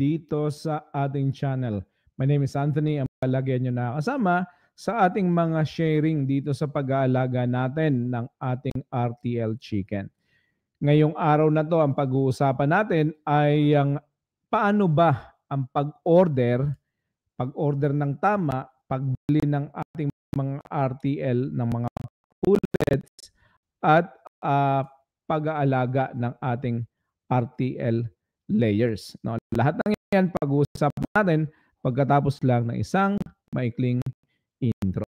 dito sa ating channel. My name is Anthony, ang palagyan nyo na kasama sa ating mga sharing dito sa pag-aalaga natin ng ating RTL Chicken. Ngayong araw na to, ang pag-uusapan natin ay ang paano ba ang pag-order ng tama, pagbili ng ating mga RTL, ng mga pullets, at pag-aalaga ng ating RTL layers. No? Lahat ng yan pag-uusapan natin pagkatapos lang ng isang maikling intro.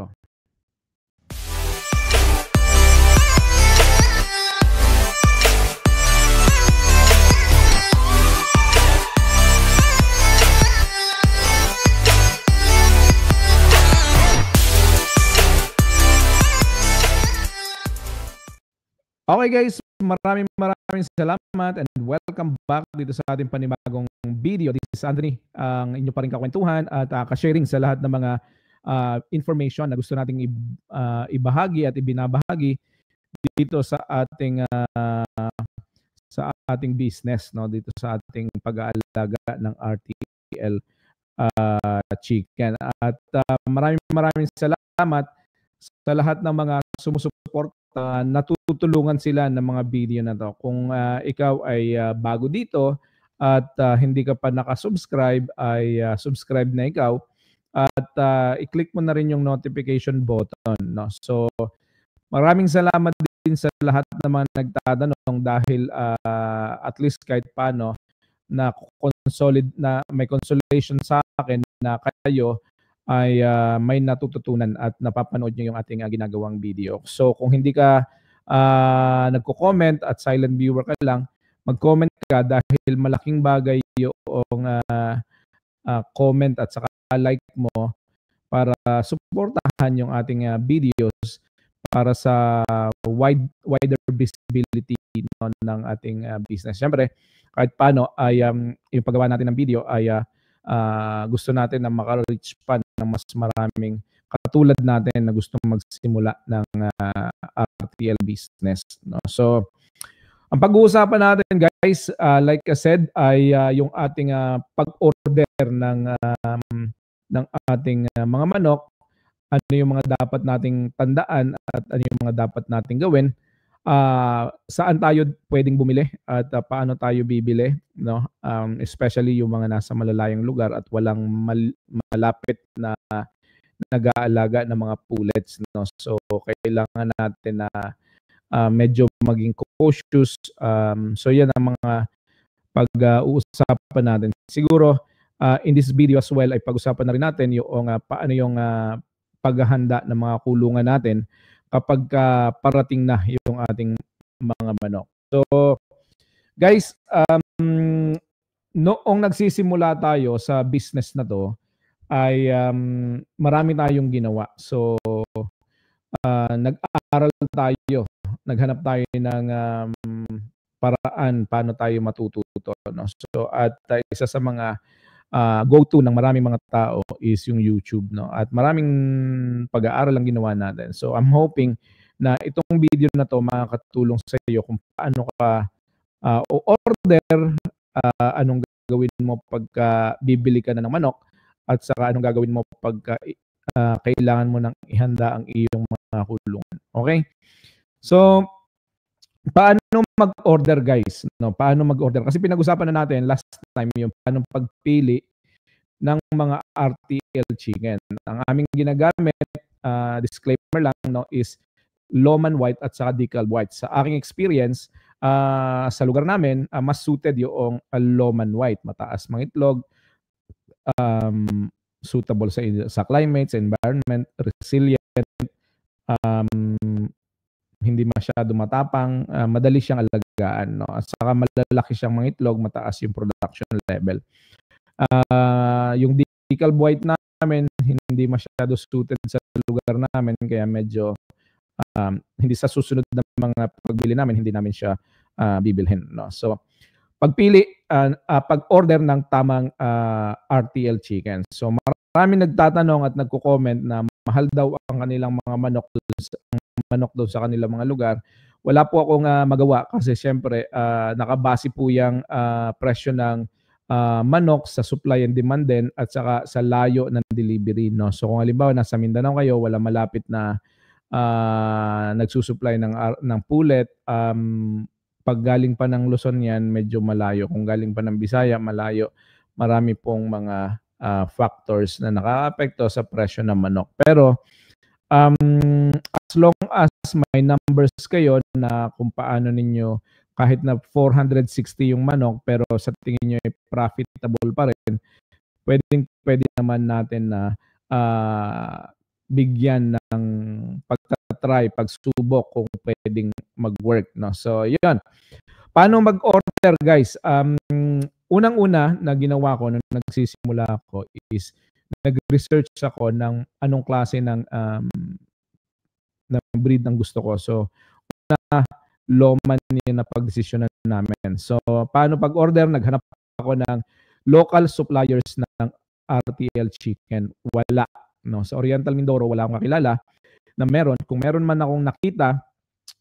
Okay guys, maraming salamat and welcome back dito sa ating panibagong video. This is Anthony, ang inyo pa rin kakwentuhan at ka-sharing sa lahat ng mga information na gusto nating ibahagi at ibinabahagi dito sa ating business, no, dito sa ating pag-aalaga ng RTL Chicken. At maraming salamat sa lahat ng mga sumusuporta. Natutulungan sila ng mga video na to. Kung ikaw ay bago dito at hindi ka pa nakasubscribe, ay subscribe na ikaw at i-click mo na rin yung notification button. No? So maraming salamat din sa lahat ng mga nagtatanong dahil at least kahit paano na may consolation sa akin na kayo ay may natututunan at napapanood nyo yung ating ginagawang video. So kung hindi ka nagko-comment at silent viewer ka lang, mag-comment ka dahil malaking bagay yung comment at saka like mo para suportahan yung ating videos para sa wider visibility ng ating business. Siyempre, kahit paano ay yung paggawa natin ng video ay gusto natin na maka-reach pa ng mas maraming katulad natin na gusto magsimula ng RTL business. No? So, ang pag-uusapan natin guys, like I said, ay yung ating pag-order ng ating mga manok, ano yung mga dapat nating tandaan at ano yung mga dapat nating gawin. Saan tayo pwedeng bumili at paano tayo bibili, no? Especially yung mga nasa malalayang lugar at walang malapit na nag-aalaga ng mga pullets, no? So kailangan natin na medyo maging cautious. So yan ang mga pag-uusapan natin. Siguro in this video as well ay pag-usapan na rin natin yung paano yung paghahanda ng mga kulungan natin kapag parating na yung ating mga manok. So, guys, noong nagsisimula tayo sa business na to, ay marami tayong ginawa. So, nag-aaral tayo, naghanap tayo ng paraan paano tayo matututo. No? So, at isa sa mga go-to ng maraming mga tao is yung YouTube, no? At maraming pag-aaral ang ginawa natin. So I'm hoping na itong video na to makakatulong sa iyo kung paano ka o-order, anong gagawin mo pagka bibili ka na ng manok, at saka anong gagawin mo pagka kailangan mo nang ihanda ang iyong mga kulungan. Okay? So paano mag-order guys? No, paano mag-order? Kasi pinag-usapan na natin last time yung paano pagpili ng mga RTL chicken. Ang aming ginagamit, disclaimer lang, no, is Lohmann White at saka Decal White. Sa aking experience, sa lugar namin, mas suited yung Lohmann White. Mataas mga itlog, suitable sa climate, sa environment, resilient, hindi masyado matapang, madali siyang alagaan, no? At saka malalaki siyang mga itlog, mataas yung production level. Yung Decal White namin, hindi masyado suited sa lugar namin, kaya medyo hindi sa susunod na mga pagbili namin, hindi namin siya bibilhin, no? So, pag-order ng tamang RTL chicken. So, marami nagtatanong at nagko-comment na mahal daw ang kanilang mga manok doon sa kanilang mga lugar. Wala po akong magawa kasi siyempre nakabase po yung presyo ng manok sa supply and demand din at saka sa layo ng delivery, no. So kung halimbawa nasa Mindanao kayo, wala malapit na nagsusupply ng pullet, pag galing pa ng Luzon yan, medyo malayo. Kung galing pa ng Visaya, malayo. Marami pong mga factors na nakakaapekto sa presyo ng manok. Pero as long as may numbers kayo na kung paano ninyo, kahit na 460 yung manok pero sa tingin nyo ay profitable pa rin, pwede naman natin na bigyan ng pagtatry, pagsubok kung pwedeng mag-work, no? So yun. Paano mag-order, guys? Unang-una na ginawa ko nung nagsisimula ako is nag-research ako ng anong klase ng breed ang gusto ko. So Loman yun na pagdesisyonan namin. So paano pag-order? Naghanap ako ng local suppliers ng RTL chicken. Wala, no? Sa Oriental Mindoro wala akong kakilala na meron. Kung meron man akong nakita,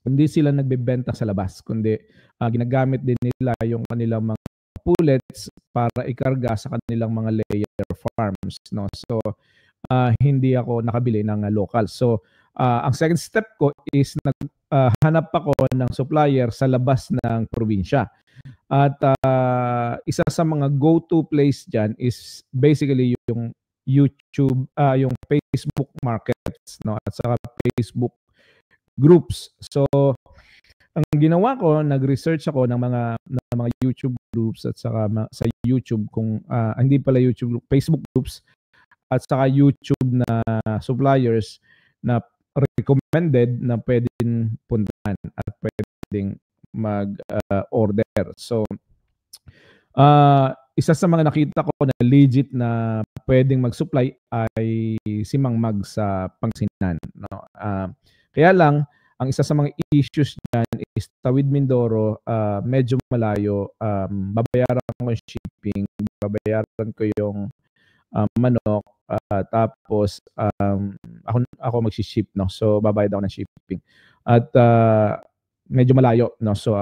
hindi sila nagbebenta sa labas, kundi ginagamit din nila yung kanilang mga pullets para ikarga sa kanilang mga layer farms, no? So hindi ako nakabili ng local. So ang second step ko is hanap ako ng supplier sa labas ng probinsya. At isa sa mga go-to place dyan is basically yung YouTube, yung Facebook markets, no? At saka Facebook groups. So ang ginawa ko, nag-research ako ng mga YouTube groups at saka sa YouTube kung hindi pala YouTube group, Facebook groups at saka YouTube na suppliers na recommended na pwedeng puntahan at pwedeng mag-order. So isa sa mga nakita ko na legit na pwedeng mag-supply ay si Mang Mag sa Pangasinan, no? Kaya lang, ang isa sa mga issues dyan is Tawid Mindoro, medyo malayo. Babayaran ko yung shipping, babayaran ko yung manok, tapos ako magsi-ship, no? So babayad ako ng shipping. At medyo malayo, no? So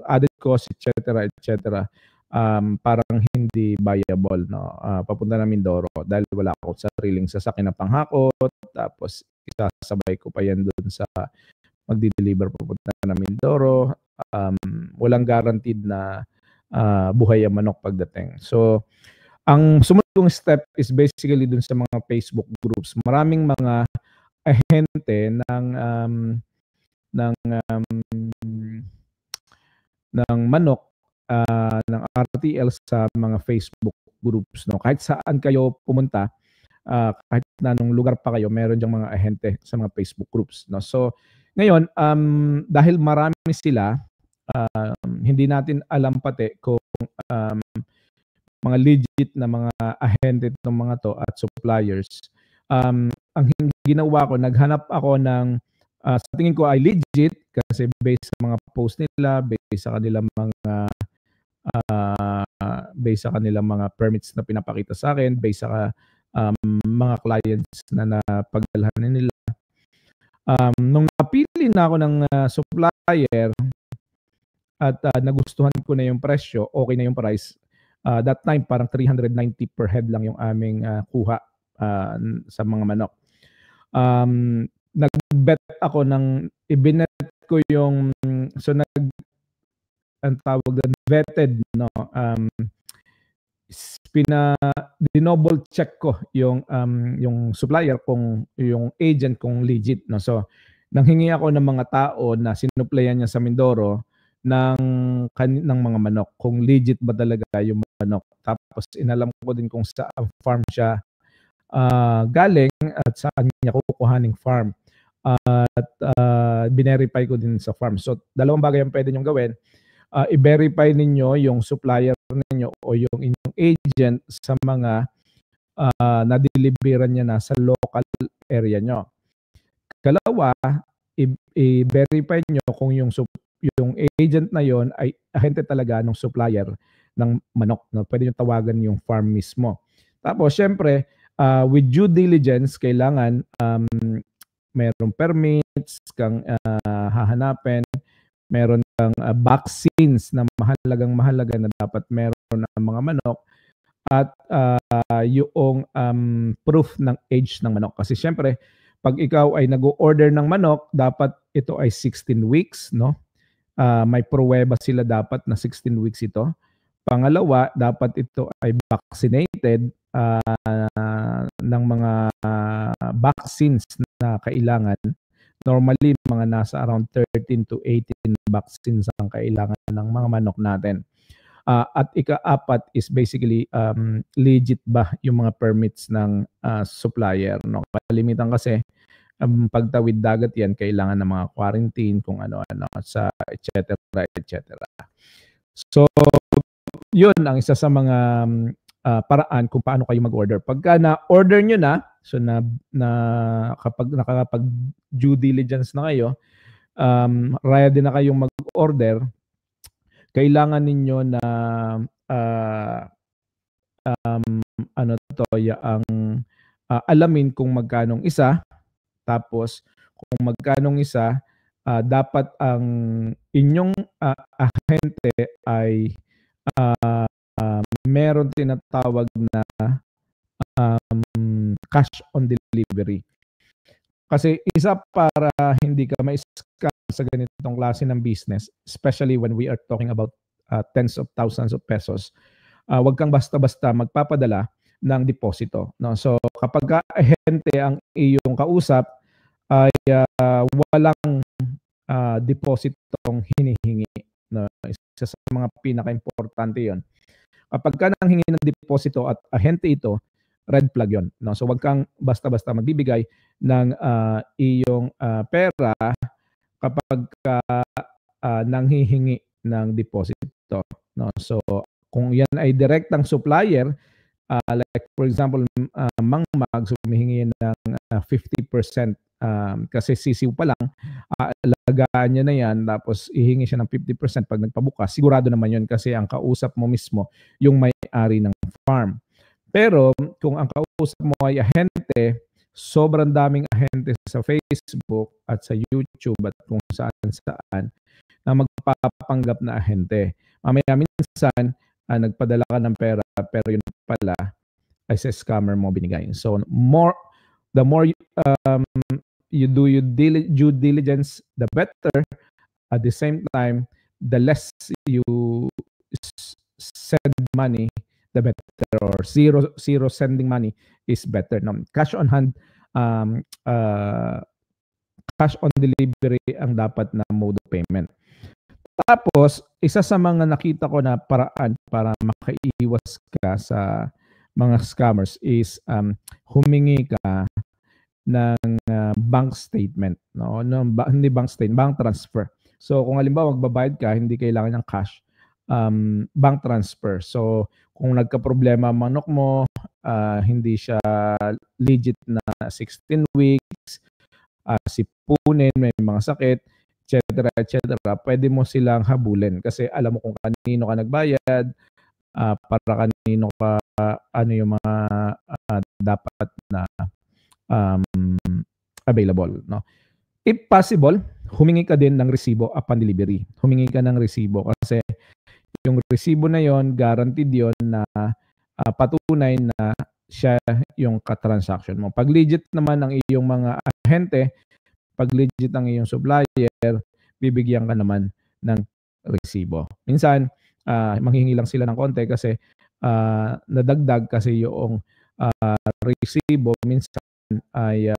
added cost, etc., etc., parang hindi viable, no? Papunta na Mindoro dahil wala akong sariling sasakyan na panghakot, tapos isasabay ko pa yan doon sa magdi-deliver papunta na Mindoro. Walang guaranteed na buhay ang manok pagdating. So ang sumunod kong step is basically dun sa mga Facebook groups. Maraming mga ahente ng manok, ng RTL sa mga Facebook groups, no? Kahit saan kayo pumunta, kahit na nung lugar pa kayo, meron diyang mga ahente sa mga Facebook groups, no? So ngayon, dahil marami sila, hindi natin alam pati kung mga legit na mga ahente itong mga to at suppliers. Ang ginawa ko, naghanap ako ng sa tingin ko ay legit kasi based sa mga post nila, based sa kanilang mga permits na pinapakita sa akin, based sa mga clients na napagdalhan nila. Nung napili na ako ng supplier at nagustuhan ko na yung presyo, okay na yung price, that time parang 390 per head lang yung aming kuha sa mga manok. Nag-bet ako ibinet ko yung, so ang tawag doon, vetted, no? Dinoble check ko yung supplier, kung yung agent kung legit, no? So nanghingi ako ng mga tao na sinuplayan niya sa Mindoro ng mga manok, kung legit ba talaga yung manok. Tapos inalam ko din kung saan farm siya galing at saan niya kukuhaning farm. At binerify ko din sa farm. So dalawang bagay ang pwede niyong gawin. I-verify ninyo yung supplier ninyo o yung inyong agent sa mga na-deliveran niya na sa local area nyo. Kalawa, i-verify nyo kung yung agent na yon ay ahente talaga ng supplier ng manok, no? Pwede nyo tawagan yung farm mismo. Tapos syempre, with due diligence, kailangan mayroong permits kang hahanapin, meron kang vaccines na mahalaga na dapat meron ng mga manok, at yung proof ng age ng manok. Kasi siyempre, pag ikaw ay nag-order ng manok, dapat ito ay 16 weeks, no? May pruweba sila dapat na 16 weeks ito. Pangalawa, dapat ito ay vaccinated ng mga vaccines na kailangan. Normally, mga nasa around 13 to 18 vaccines ang kailangan ng mga manok natin. At ika-apat is basically legit ba yung mga permits ng supplier. No? Kalimitan kasi pagtawid dagat yan, kailangan ng mga quarantine, kung ano-ano, sa et cetera, et cetera. So, yun ang isa sa mga paraan kung paano kayo mag-order. Pagka na-order nyo na, so kapag nakakapag due diligence na kayo, ready na kayong mag-order, kailangan ninyo na alamin kung magkanong isa, tapos kung magkanong isa, dapat ang inyong ahente ay meron tinatawag na cash on delivery. Kasi isa para hindi ka ma-scam sa ganitong klase ng business, especially when we are talking about tens of thousands of pesos, wag kang basta-basta magpapadala ng deposito. No? So kapag ahente ang iyong kausap, ay walang depositong hinihingi. No? Isa sa mga pinaka-importante yon. Kapag ka nanghingi ng deposito at ahente ito, red flag yon. No? So wag kang basta-basta magbibigay ng iyong pera kapag nanghihingi ng deposito. No? So kung yan ay direktang supplier, like for example, Mang Mag, humihingi ng 50%, kasi sisiw pa lang, alagaan niya na yan, tapos ihingi siya ng 50% pag nagpabukas, sigurado naman yun kasi ang kausap mo mismo yung may-ari ng farm. Pero kung ang kausap mo ay ahente, sobrang daming ahente sa Facebook at sa YouTube at kung saan-saan na magpapanggap na ahente. Mamaya minsan, nagpadala ka ng pera pero yun pala ay sa scammer mo binigay. So the more you do your due diligence, the better. At the same time, the less you send money, the better. Or zero sending money is better. No? Cash on hand, cash on delivery ang dapat na mode of payment. Tapos, isa sa mga nakita ko na paraan para makaiwas ka sa mga scammers is humingi ka ng bank statement. No? Hindi bank statement, bank transfer. So, kung halimbawa magbabayad ka, hindi kailangan ng cash, bank transfer. So, kung nagka-problema ang manok mo, hindi siya legit na 16 weeks, sipunin, may mga sakit, etc., pwede mo silang habulin kasi alam mo kung kanino ka nagbayad, para kanino ka, ano yung mga dapat na available. No? If possible, humingi ka din ng resibo upon delivery. Humingi ka ng resibo kasi yung resibo na yon, guaranteed yon na patunay na siya yung ka-transaction mo. Pag legit naman ang iyong mga ahente, pag legit ang iyong supplier, bibigyan ka naman ng resibo. Minsan, manghihingi lang sila ng konti kasi nadagdag kasi yung resibo minsan ay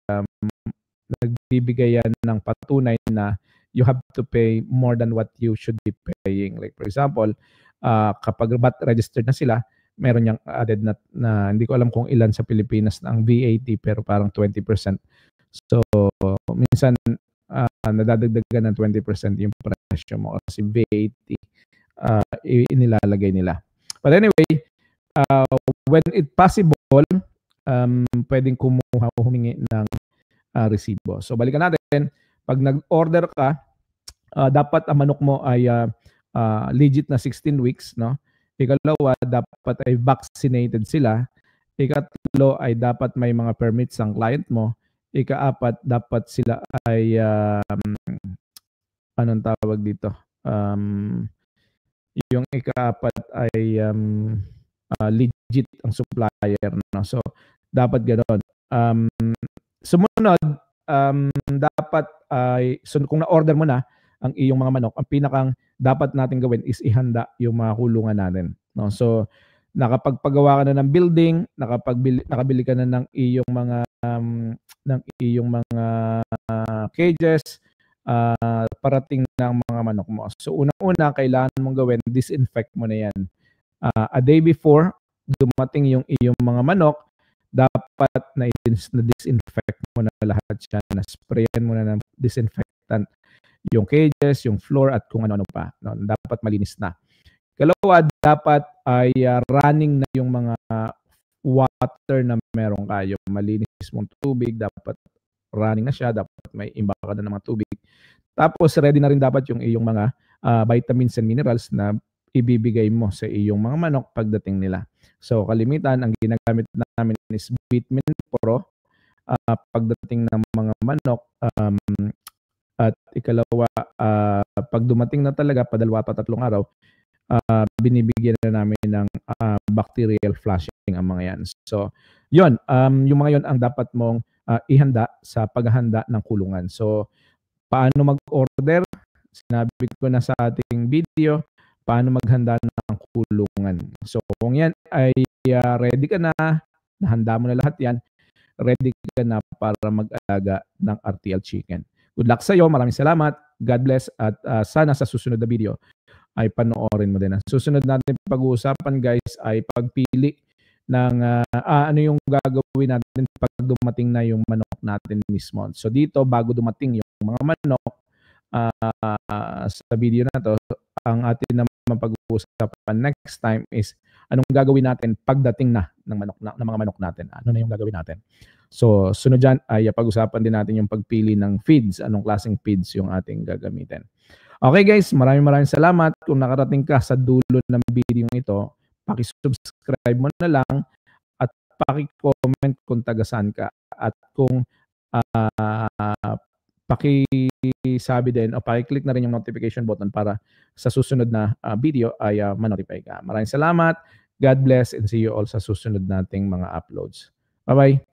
nagbibigay yan ng patunay na you have to pay more than what you should be paying. Like for example, kapag VAT registered na sila, meron niyang added na hindi ko alam kung ilan sa Pilipinas na ang VAT pero parang 20%. So, minsan nadadagdagan ng 20% yung presyo mo kasi VAT inilalagay nila. But anyway, when it possible, pwedeng kumuha o humingi ng resibo. So, balikan natin. Pag nag-order ka, dapat ang manok mo ay legit na 16 weeks. No? Ikalawa, dapat ay vaccinated sila. Ikatlo ay dapat may mga permits ang client mo. Ikaapat, dapat sila ay anong tawag dito? Yung ikaapat ay legit legit ang supplier, no? So dapat ganoon. Sumunod, dapat ay kung na-order mo na ang iyong mga manok, ang pinakang dapat natin gawin is ihanda yung mga kulungan natin, no? So nakapagpagawa ka na ng building, nakabili ka na ng iyong mga cages, parating na ang mga manok mo. So unang-una kailangan mong gawin, disinfect mo na yan. A day before dumating yung iyong mga manok, dapat na-disinfect mo na lahat siya, na-sprayan mo na ng disinfectant yung cages, yung floor at kung ano-ano pa, no? Dapat malinis na. Kalawa, dapat ay running na yung mga water na meron kayo. Malinis mong tubig, dapat running na siya, dapat may imbaka na ng mga tubig. Tapos ready na rin dapat yung iyong mga vitamins and minerals na ibibigay mo sa iyong mga manok pagdating nila. So kalimitan, ang ginagamit namin is Vitamin Pro pagdating ng mga manok. At ikalawa, pag dumating na talaga, padalwa pa 3 araw, binibigyan na namin ng bacterial flushing ang mga yan. So, yun, yung mga yun ang dapat mong ihanda sa paghahanda ng kulungan. So, paano mag-order? Sinabi ko na sa ating video, paano maghanda ng kulungan. So, kung yan ay ready ka na, nahanda mo na lahat yan, ready ka na para mag-alaga ng RTL Chicken. Good luck sa iyo. Maraming salamat. God bless. At sana sa susunod na video ay panoorin mo din. Ang susunod natin pag-uusapan guys ay pagpili ng ano yung gagawin natin pag dumating na yung manok natin mismo. So dito, bago dumating yung mga manok, sa video na to, ang atin naman pag-uusapan next time is anong gagawin natin pagdating na ng mga manok natin. Ano na yung gagawin natin? So, sunod dyan ay pag-usapan din natin yung pagpili ng feeds. Anong klaseng feeds yung ating gagamitin. Okay guys, maraming salamat. Kung nakarating ka sa dulo ng video ito, paki-subscribe mo na lang at paki-comment kung taga-saan ka. At kung paki-sabi din o paki-click na rin yung notification button para sa susunod na video ay ma-notify ka. Maraming salamat. God bless and see you all sa susunod nating mga uploads. Bye-bye.